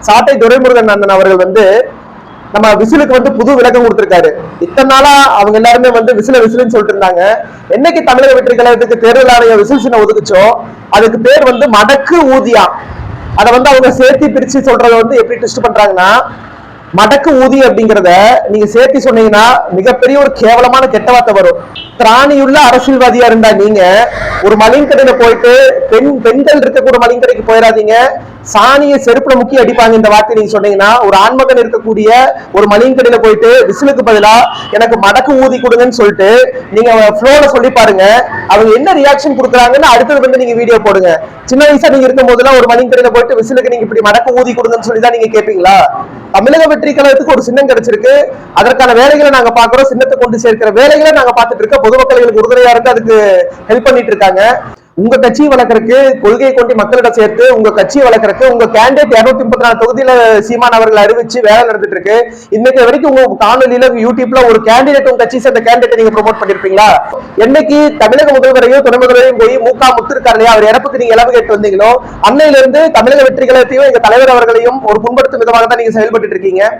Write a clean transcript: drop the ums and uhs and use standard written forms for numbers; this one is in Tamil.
சாட்டை துரைமுருகன் அண்ணன் அவர்கள் வந்து நம்ம விசிலுக்கு வந்து புது விளக்கம் கொடுத்திருக்காரு. இத்தனை நாளா அவங்க எல்லாருமே வந்து விசிலுன்னு சொல்லிட்டு இருந்தாங்க. என்னைக்கு தமிழக வெற்றி கழகத்துக்கு தேர்தல் ஆணையம் விசில் சின்னம் ஒதுக்குச்சோ அதுக்கு பேர் வந்து மடக்கு ஊதியா. அதை வந்து அவங்க சேர்த்து பிரிச்சு சொல்றத வந்து எப்படி ட்விஸ்ட் பண்றாங்கன்னா, மடக்கு ஊதி அப்படிங்கிறத நீங்க சேர்த்து சொன்னீங்கன்னா மிகப்பெரிய ஒரு கேவலமான கெட்ட வார்த்தை வரும். திராணியுள்ள அரசியல்வாதியா இருந்தா நீங்க ஒரு மளிகை கடையில போயிட்டு பெண்கள் இருக்கக்கூடிய மளிகை கடைக்கு போயிடாதீங்க, சாணியை செருப்புல முக்கி அடிப்பாங்க இந்த வார்த்தை நீங்க சொன்னீங்கன்னா. ஒரு ஆண்மகன் இருக்கக்கூடிய ஒரு மளிகை கடையில போயிட்டு விசிலுக்கு பதிலா எனக்கு மடக்கு ஊதி கொடுங்கன்னு சொல்லிட்டு நீங்க ஃப்ளோல சொல்லி பாருங்க, அவங்க என்ன ரியாக்ஷன் கொடுக்குறாங்கன்னு அடுத்தது வந்து நீங்க வீடியோ போடுங்க. சின்ன வயசா நீங்க இருக்கும் போதெல்லாம் ஒரு மளிகை கடையில போயிட்டு விசிலுக்கு நீங்க இப்படி மடக்கு ஊதி கொடுங்கன்னு சொல்லிதான் நீங்க கேட்பீங்களா? தமிழக வெற்றி கழகத்துக்கு ஒரு சின்னம் கிடைச்சிருக்கு, அதற்கான வேலைகளை நாங்க பாக்குறோம், சின்னத்தை கொண்டு சேர்க்கிற வேலைகளை நாங்க பார்த்துட்டு இருக்க, பொதுமக்களுக்கு உறுதுணையா இருந்து அதுக்கு ஹெல்ப் பண்ணிட்டு இருக்காங்க. உங்க கட்சியை வளர்க்கறதுக்கு, கொள்கையை கொண்டு மக்களிடம் சேர்த்து உங்க கட்சியை வளர்க்கறதுக்கு உங்க கேண்டிடேட் 234 தொகுதியில சீமான் அவர்கள் அறிவிச்சு வேலை நடந்துட்டு இருக்கு. இன்னைக்கு வரைக்கும் உங்க காணொலியில யூடியூப்ல ஒரு கேண்டிடேட் உங்க கட்சி சேர்ந்த கேண்டிடேட் நீங்க ப்ரோமோட் பண்ணிருப்பீங்களா? என்னைக்கு தமிழக முதல்வரையும் துணை முதல்வரையும் போய் முக முத்து இருக்காரு இல்லையா, அவர் இறப்புக்கு நீங்க இழவு கேட்டு வந்தீங்களோ அன்னையில இருந்து தமிழக வெற்றி கழகத்தையும் எங்க தலைவர் அவர்களையும் ஒரு புண்படுத்தும் விதமாக தான் நீங்க செயல்பட்டு இருக்கீங்க.